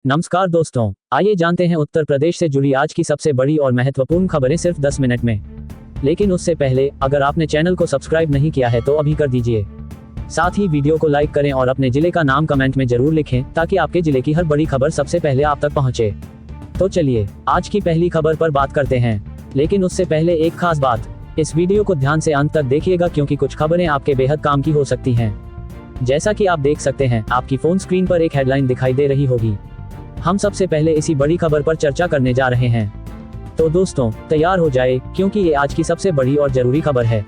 नमस्कार दोस्तों, आइए जानते हैं उत्तर प्रदेश से जुड़ी आज की सबसे बड़ी और महत्वपूर्ण खबरें सिर्फ 10 मिनट में। लेकिन उससे पहले अगर आपने चैनल को सब्सक्राइब नहीं किया है तो अभी कर दीजिए। साथ ही वीडियो को लाइक करें और अपने जिले का नाम कमेंट में जरूर लिखें ताकि आपके जिले की हर बड़ी खबर सबसे पहले आप तक पहुंचे। तो चलिए आज की पहली खबर पर बात करते हैं। लेकिन उससे पहले एक खास बात, इस वीडियो को ध्यान से अंत तक देखिएगा क्योंकि कुछ खबरें आपके बेहद काम की हो सकती हैं। जैसा कि आप देख सकते हैं, आपकी फोन स्क्रीन पर एक हेडलाइन दिखाई दे रही होगी। हम सबसे पहले इसी बड़ी खबर पर चर्चा करने जा रहे हैं। तो दोस्तों तैयार हो जाए क्योंकि ये आज की सबसे बड़ी और जरूरी खबर है।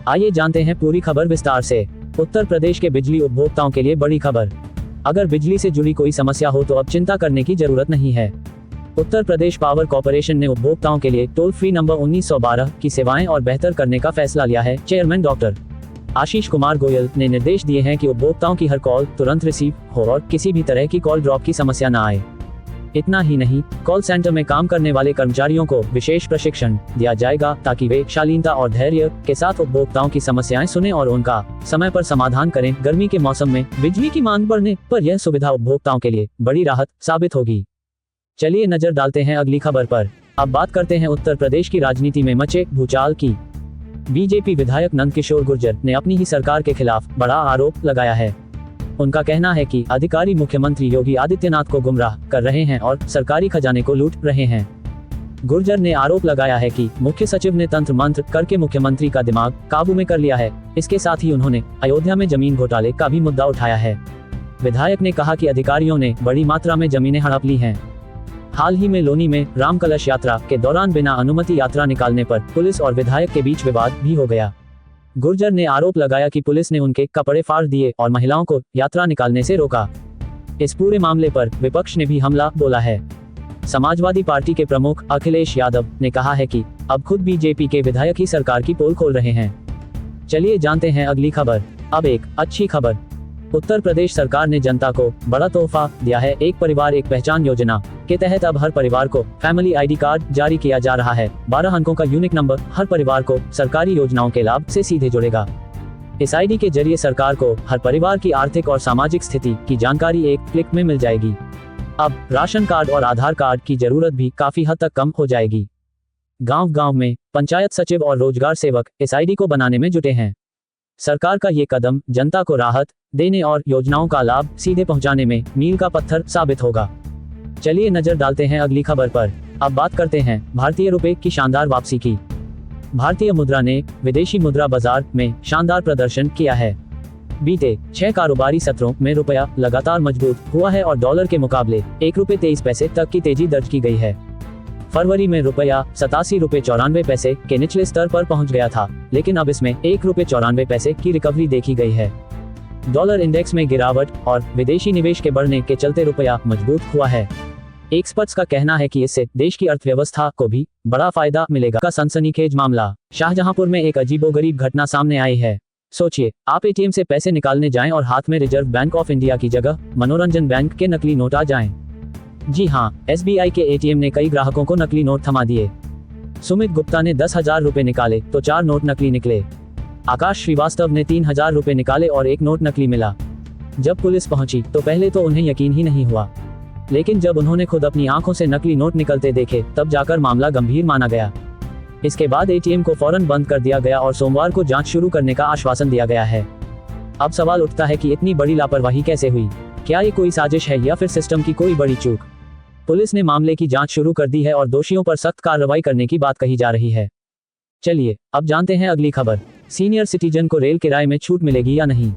आइए जानते हैं पूरी खबर विस्तार से। उत्तर प्रदेश के बिजली उपभोक्ताओं के लिए बड़ी खबर। अगर बिजली से जुड़ी कोई समस्या हो तो अब चिंता करने की जरूरत नहीं है। उत्तर प्रदेश पावर कॉर्पोरेशन ने उपभोक्ताओं के लिए टोल फ्री नंबर 1912 की सेवाएं और बेहतर करने का फैसला लिया है। चेयरमैन डॉक्टर आशीष कुमार गोयल ने निर्देश दिए हैं कि उपभोक्ताओं की हर कॉल तुरंत रिसीव हो और किसी भी तरह की कॉल ड्रॉप की समस्या न आए। इतना ही नहीं, कॉल सेंटर में काम करने वाले कर्मचारियों को विशेष प्रशिक्षण दिया जाएगा ताकि वे शालीनता और धैर्य के साथ उपभोक्ताओं की समस्याएं सुनें और उनका समय पर समाधान करें। गर्मी के मौसम में बिजली की मांग बढ़ने पर यह सुविधा उपभोक्ताओं के लिए बड़ी राहत साबित होगी। चलिए नजर डालते हैं अगली खबर पर। अब बात करते हैं उत्तर प्रदेश की राजनीति में मचे भूचाल की। बीजेपी विधायक नंदकिशोर गुर्जर ने अपनी ही सरकार के खिलाफ बड़ा आरोप लगाया है। उनका कहना है कि अधिकारी मुख्यमंत्री योगी आदित्यनाथ को गुमराह कर रहे हैं और सरकारी खजाने को लूट रहे हैं। गुर्जर ने आरोप लगाया है कि मुख्य सचिव ने तंत्र मंत्र करके मुख्यमंत्री का दिमाग काबू में कर लिया है। इसके साथ ही उन्होंने अयोध्या में जमीन घोटाले का भी मुद्दा उठाया है। विधायक ने कहा कि अधिकारियों ने बड़ी मात्रा में जमीनें हड़प ली हैं। हाल ही में लोनी में राम कलश यात्रा के दौरान बिना अनुमति यात्रा निकालने पर पुलिस और विधायक के बीच विवाद भी हो गया। गुर्जर ने आरोप लगाया कि पुलिस ने उनके कपड़े फाड़ दिए और महिलाओं को यात्रा निकालने से रोका। इस पूरे मामले पर विपक्ष ने भी हमला बोला है। समाजवादी पार्टी के प्रमुख अखिलेश यादव ने कहा है कि अब खुद बीजेपी के विधायक ही सरकार की पोल खोल रहे हैं। चलिए जानते हैं अगली खबर। अब एक अच्छी खबर, उत्तर प्रदेश सरकार ने जनता को बड़ा तोहफा दिया है। एक परिवार एक पहचान योजना के तहत अब हर परिवार को फैमिली आईडी कार्ड जारी किया जा रहा है। 12 अंकों का यूनिक नंबर हर परिवार को सरकारी योजनाओं के लाभ से सीधे जोड़ेगा। इस आईडी के जरिए सरकार को हर परिवार की आर्थिक और सामाजिक स्थिति की जानकारी एक क्लिक में मिल जाएगी। अब राशन कार्ड और आधार कार्ड की जरूरत भी काफी हद तक कम हो जाएगी। गांव-गांव में पंचायत सचिव और रोजगार सेवक इस आईडी को बनाने में जुटे हैं। सरकार का ये कदम जनता को राहत देने और योजनाओं का लाभ सीधे पहुंचाने में मील का पत्थर साबित होगा। चलिए नजर डालते हैं अगली खबर पर। अब बात करते हैं भारतीय रुपए की शानदार वापसी की। भारतीय मुद्रा ने विदेशी मुद्रा बाजार में शानदार प्रदर्शन किया है। बीते 6 कारोबारी सत्रों में रुपया लगातार मजबूत हुआ है और डॉलर के मुकाबले ₹1.23 तक की तेजी दर्ज की गई है। फरवरी में रुपया ₹87.94 के निचले स्तर पर पहुंच गया था, लेकिन अब इसमें ₹1.94 की रिकवरी देखी गई है। डॉलर इंडेक्स में गिरावट और विदेशी निवेश के बढ़ने के चलते रुपया मजबूत हुआ है। एक्सपर्ट्स का कहना है कि इससे देश की अर्थव्यवस्था को भी बड़ा फायदा मिलेगा। का सनसनीखेज मामला, शाहजहांपुर में एक अजीबोगरीब घटना सामने आई है। सोचिए, आप एटीएम से पैसे निकालने जाएं और हाथ में रिजर्व बैंक ऑफ इंडिया की जगह मनोरंजन बैंक के नकली नोट आ जाएं। जी हाँ, SBI के एटीएम ने कई ग्राहकों को नकली नोट थमा दिए। सुमित गुप्ता ने 10,000 रुपए निकाले तो 4 नोट नकली निकले। आकाश श्रीवास्तव ने 3,000 रुपए निकाले और 1 नोट नकली मिला। जब पुलिस पहुंची तो पहले तो उन्हें यकीन ही नहीं हुआ, लेकिन जब उन्होंने खुद अपनी आंखों से नकली नोट निकलते देखे तब जाकर मामला गंभीर माना गया। इसके बाद एटीएम को फौरन बंद कर दिया गया और सोमवार को जांच शुरू करने का आश्वासन दिया गया है। अब सवाल उठता है कि इतनी बड़ी लापरवाही कैसे हुई? क्या ये कोई साजिश है या फिर सिस्टम की कोई बड़ी चूक? पुलिस ने मामले की जांच शुरू कर दी है और दोषियों पर सख्त कार्रवाई करने की बात कही जा रही है। चलिए अब जानते हैं अगली खबर। सीनियर सिटीजन को रेल किराए में छूट मिलेगी या नहीं?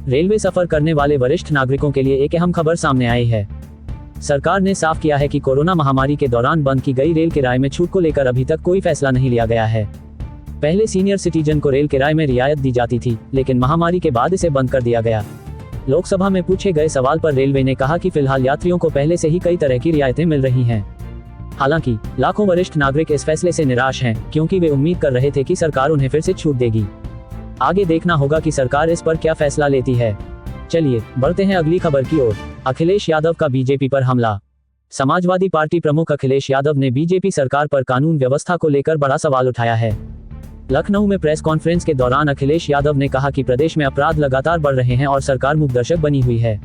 रेलवे सफर करने वाले वरिष्ठ नागरिकों के लिए एक अहम खबर सामने आई है। सरकार ने साफ किया है कि कोरोना महामारी के दौरान बंद की गई रेल किराए में छूट को लेकर अभी तक कोई फैसला नहीं लिया गया है। पहले सीनियर सिटीजन को रेल किराए में रियायत दी जाती थी, लेकिन महामारी के बाद इसे बंद कर दिया गया। लोकसभा में पूछे गए सवाल पर रेलवे ने कहा कि फिलहाल यात्रियों को पहले से ही कई तरह की रियायतें मिल रही हैं। हालांकि लाखों वरिष्ठ नागरिक इस फैसले से निराश हैं क्योंकि वे उम्मीद कर रहे थे कि सरकार उन्हें फिर से छूट देगी। आगे देखना होगा कि सरकार इस पर क्या फैसला लेती है। चलिए बढ़ते हैं अगली खबर की ओर। अखिलेश यादव का बीजेपी पर हमला। समाजवादी पार्टी प्रमुख अखिलेश यादव ने बीजेपी सरकार पर कानून व्यवस्था को लेकर बड़ा सवाल उठाया है। लखनऊ में प्रेस कॉन्फ्रेंस के दौरान अखिलेश यादव ने कहा कि प्रदेश में अपराध लगातार बढ़ रहे हैं और सरकार मूकदर्शक बनी हुई है।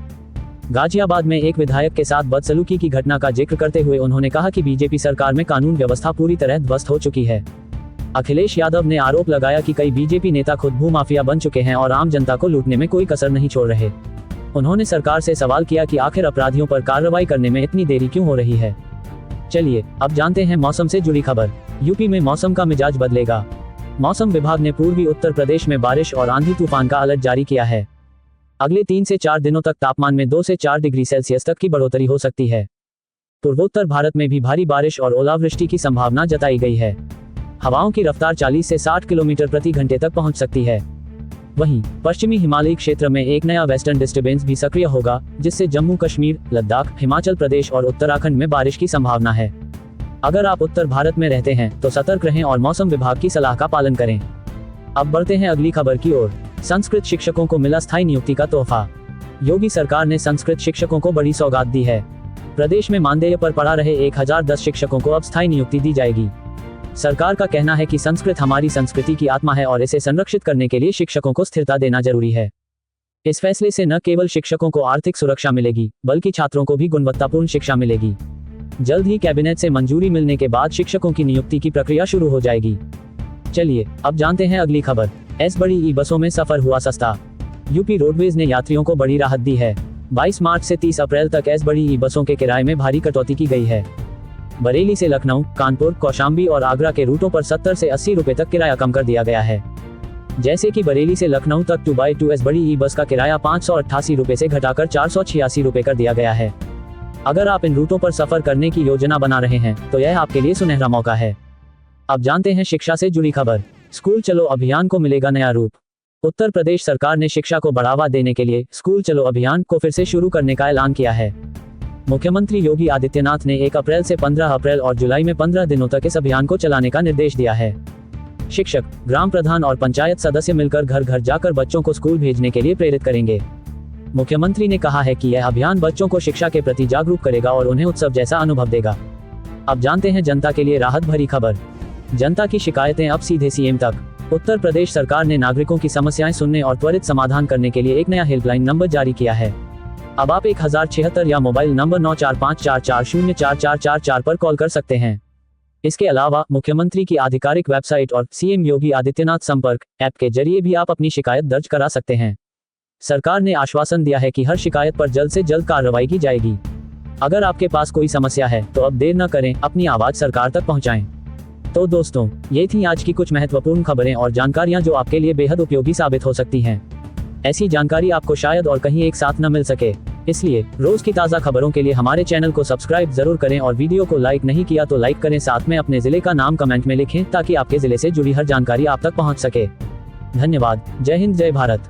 गाजियाबाद में एक विधायक के साथ बदसलूकी की घटना का जिक्र करते हुए उन्होंने कहा कि बीजेपी सरकार में कानून व्यवस्था पूरी तरह ध्वस्त हो चुकी है। अखिलेश यादव ने आरोप लगाया कि कई बीजेपी नेता खुद भूमाफिया बन चुके हैं और आम जनता को लूटने में कोई कसर नहीं छोड़ रहे। उन्होंने सरकार से सवाल किया कि आखिर अपराधियों पर कार्रवाई करने में इतनी देरी क्यों हो रही है। चलिए अब जानते हैं मौसम से जुड़ी खबर। यूपी में मौसम का मिजाज बदलेगा। मौसम विभाग ने पूर्वी उत्तर प्रदेश में बारिश और आंधी तूफान का अलर्ट जारी किया है। अगले 3 से 4 दिनों तक तापमान में 2 से 4 डिग्री सेल्सियस तक की बढ़ोतरी हो सकती है। पूर्वोत्तर भारत में भी भारी बारिश और ओलावृष्टि की संभावना जताई गई है। हवाओं की रफ्तार 40 से 60 किलोमीटर प्रति घंटे तक पहुंच सकती है। वहीं पश्चिमी हिमालयी क्षेत्र में एक नया वेस्टर्न डिस्टर्बेंस भी सक्रिय होगा, जिससे जम्मू कश्मीर, लद्दाख, हिमाचल प्रदेश और उत्तराखंड में बारिश की संभावना है। अगर आप उत्तर भारत में रहते हैं तो सतर्क रहें और मौसम विभाग की सलाह का पालन करें। अब बढ़ते हैं अगली खबर की ओर। संस्कृत शिक्षकों को मिला स्थायी नियुक्ति का तोहफा। योगी सरकार ने संस्कृत शिक्षकों को बड़ी सौगात दी है। प्रदेश में मानदेय पर पढ़ा रहे 1010 शिक्षकों को अब स्थायी नियुक्ति दी जाएगी। सरकार का कहना है कि संस्कृत हमारी संस्कृति की आत्मा है और इसे संरक्षित करने के लिए शिक्षकों को स्थिरता देना जरूरी है। इस फैसले से न केवल शिक्षकों को आर्थिक सुरक्षा मिलेगी, बल्कि छात्रों को भी गुणवत्तापूर्ण शिक्षा मिलेगी। जल्द ही कैबिनेट से मंजूरी मिलने के बाद शिक्षकों की नियुक्ति की प्रक्रिया शुरू हो जाएगी। चलिए अब जानते हैं अगली खबर। बड़ी ई बसों में सफर हुआ सस्ता। यूपी रोडवेज ने यात्रियों को बड़ी राहत दी है। 22 मार्च से 30 अप्रैल तक बड़ी ई बसों के किराए में भारी कटौती की गई है। बरेली से लखनऊ, कानपुर, कौशाम्बी और आगरा के रूटों पर 70 से 80 रुपए तक किराया कम कर दिया गया है। जैसे कि बरेली से लखनऊ तक 2x2 बड़ी ई बस का किराया 588 रुपए से घटाकर 486 रुपए कर दिया गया है। अगर आप इन रूटों पर सफर करने की योजना बना रहे हैं तो यह आपके लिए सुनहरा मौका है। अब जानते हैं शिक्षा से जुड़ी खबर। स्कूल चलो अभियान को मिलेगा नया रूप। उत्तर प्रदेश सरकार ने शिक्षा को बढ़ावा देने के लिए स्कूल चलो अभियान को फिर से शुरू करने का ऐलान किया है। मुख्यमंत्री योगी आदित्यनाथ ने 1 अप्रैल से 15 अप्रैल और जुलाई में 15 दिनों तक इस अभियान को चलाने का निर्देश दिया है। शिक्षक, ग्राम प्रधान और पंचायत सदस्य मिलकर घर घर जाकर बच्चों को स्कूल भेजने के लिए प्रेरित करेंगे। मुख्यमंत्री ने कहा है कि यह अभियान बच्चों को शिक्षा के प्रति जागरूक करेगा और उन्हें उत्सव जैसा अनुभव देगा। अब जानते हैं जनता के लिए राहत भरी खबर। जनता की शिकायतें अब सीधे सीएम तक। उत्तर प्रदेश सरकार ने नागरिकों की समस्याएं सुनने और त्वरित समाधान करने के लिए एक नया हेल्पलाइन नंबर जारी किया है। अब आप 1076 या मोबाइल नंबर 9454440444 पर कॉल कर सकते हैं। इसके अलावा मुख्यमंत्री की आधिकारिक वेबसाइट और सीएम योगी आदित्यनाथ संपर्क ऐप के जरिए भी आप अपनी शिकायत दर्ज करा सकते हैं। सरकार ने आश्वासन दिया है कि हर शिकायत पर जल्द से जल्द कार्रवाई की जाएगी। अगर आपके पास कोई समस्या है तो अब देर न करें, अपनी आवाज सरकार तक पहुंचाएं। तो दोस्तों, ये थी आज की कुछ महत्वपूर्ण खबरें और जानकारियां जो आपके लिए बेहद उपयोगी साबित हो सकती हैं। ऐसी जानकारी आपको शायद और कहीं एक साथ न मिल सके, इसलिए रोज की ताज़ा खबरों के लिए हमारे चैनल को सब्सक्राइब जरूर करें और वीडियो को लाइक नहीं किया तो लाइक करें। साथ में अपने जिले का नाम कमेंट में लिखें ताकि आपके जिले से जुड़ी हर जानकारी आप तक पहुंच सके। धन्यवाद। जय हिंद, जय भारत।